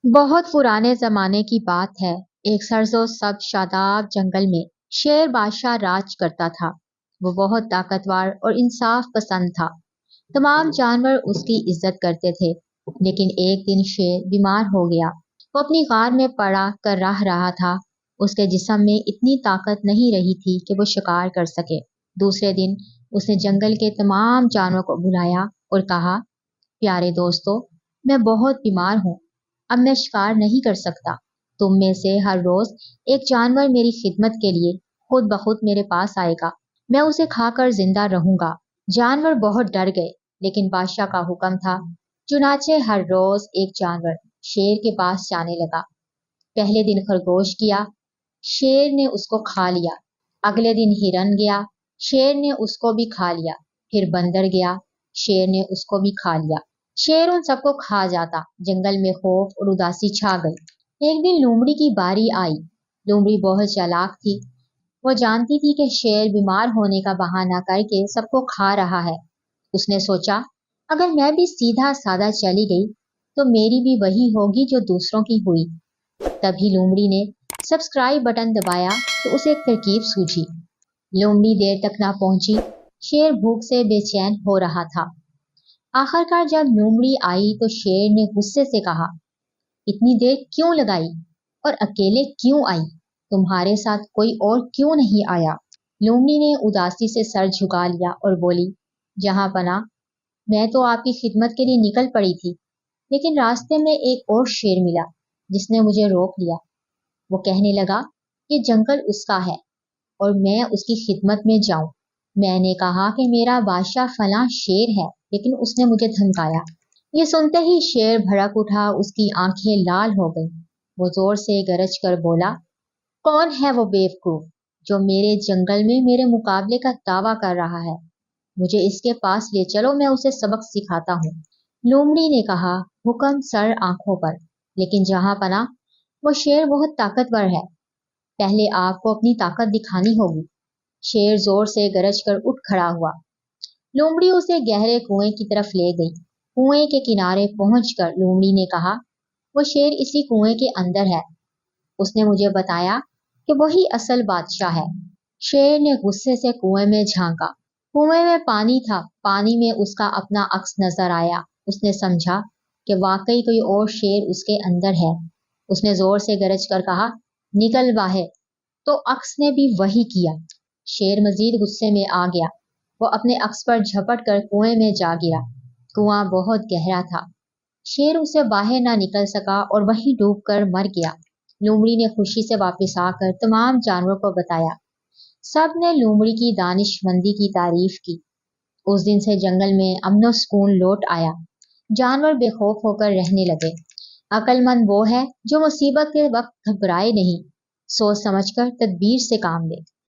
बहुत पुराने जमाने की बात है। एक सरसों सब शादाब जंगल में शेर बादशाह राज करता था। वो बहुत ताकतवर और इंसाफ पसंद था। तमाम जानवर उसकी इज्जत करते थे। लेकिन एक दिन शेर बीमार हो गया। वो अपनी गार में पड़ा कर रह रहा था। उसके जिस्म में इतनी ताकत नहीं रही थी कि वो शिकार कर सके। दूसरे दिन उसने जंगल के तमाम जानवरों को बुलाया और कहा, प्यारे दोस्तों, मैं बहुत बीमार हूँ। अब मैं शिकार नहीं कर सकता। तुम में से हर रोज एक जानवर मेरी खिदमत के लिए खुद ब खुद मेरे पास आएगा। मैं उसे खाकर जिंदा रहूंगा। जानवर बहुत डर गए, लेकिन बादशाह का हुक्म था। चुनाचे हर रोज एक जानवर शेर के पास जाने लगा। पहले दिन खरगोश गया, शेर ने उसको खा लिया। अगले दिन हिरन गया, शेर ने उसको भी खा लिया। फिर बंदर गया, शेर ने उसको भी खा लिया। शेर उन सबको खा जाता। जंगल में खौफ और उदासी छा गई। एक दिन लोमड़ी की बारी आई। लोमड़ी बहुत चालाक थी। वो जानती थी कि शेर बीमार होने का बहाना करके सबको खा रहा है। उसने सोचा, अगर मैं भी सीधा सादा चली गई तो मेरी भी वही होगी जो दूसरों की हुई। तभी लोमड़ी ने सब्सक्राइब बटन दबाया तो उसे एक तरकीब सूझी। लोमड़ी देर तक ना पहुंची। शेर भूख से बेचैन हो रहा था। आखिरकार जब लोमड़ी आई तो शेर ने गुस्से से कहा, इतनी देर क्यों लगाई और अकेले क्यों आई? तुम्हारे साथ कोई और क्यों नहीं आया? लोमड़ी ने उदासी से सर झुका लिया और बोली, जहां पना, मैं तो आपकी खिदमत के लिए निकल पड़ी थी, लेकिन रास्ते में एक और शेर मिला जिसने मुझे रोक लिया। वो कहने लगा, ये जंगल उसका है और मैं उसकी खिदमत में जाऊं। मैंने कहा कि मेरा बादशाह फलां शेर है, लेकिन उसने मुझे धमकाया। ये सुनते ही शेर भड़क उठा। उसकी आंखें लाल हो गईं। वो जोर से गरज कर बोला, कौन है वो बेवकूफ जो मेरे जंगल में मेरे मुकाबले का दावा कर रहा है? मुझे इसके पास ले चलो, मैं उसे सबक सिखाता हूँ। लोमड़ी ने कहा, हुक्म सर आंखों पर, लेकिन जहां पना, वो शेर बहुत ताकतवर है। पहले आपको अपनी ताकत दिखानी होगी। शेर जोर से गरज कर उठ खड़ा हुआ। लोमड़ी उसे गहरे कुएं की तरफ ले गई। कुएं के किनारे पहुंचकर लोमड़ी ने कहा, वो शेर इसी कुएं के अंदर है। उसने मुझे बताया कि वही असल बादशाह है। शेर ने गुस्से से कुएं में झांका। कुएं में पानी था। पानी में उसका अपना अक्स नजर आया। उसने समझा कि वाकई कोई और शेर उसके अंदर है। उसने जोर से गरज कर कहा, निकल बाहर। तो अक्स ने भी वही किया। शेर मजीद गुस्से में आ गया। वो अपने अक्स पर झपट कर कुएं में जा गिरा। कुआं बहुत गहरा था। शेर उसे बाहर ना निकल सका और वहीं डूब कर मर गया। लोमड़ी ने खुशी से वापस आकर तमाम जानवरों को बताया। सब ने लोमड़ी की दानिशमंदी की तारीफ की। उस दिन से जंगल में अमन सुकून लौट आया। जानवर बेखौफ होकर रहने लगे। अक्लमंद वो है जो मुसीबत के वक्त घबराए नहीं, सोच समझकर तदबीर से काम ले।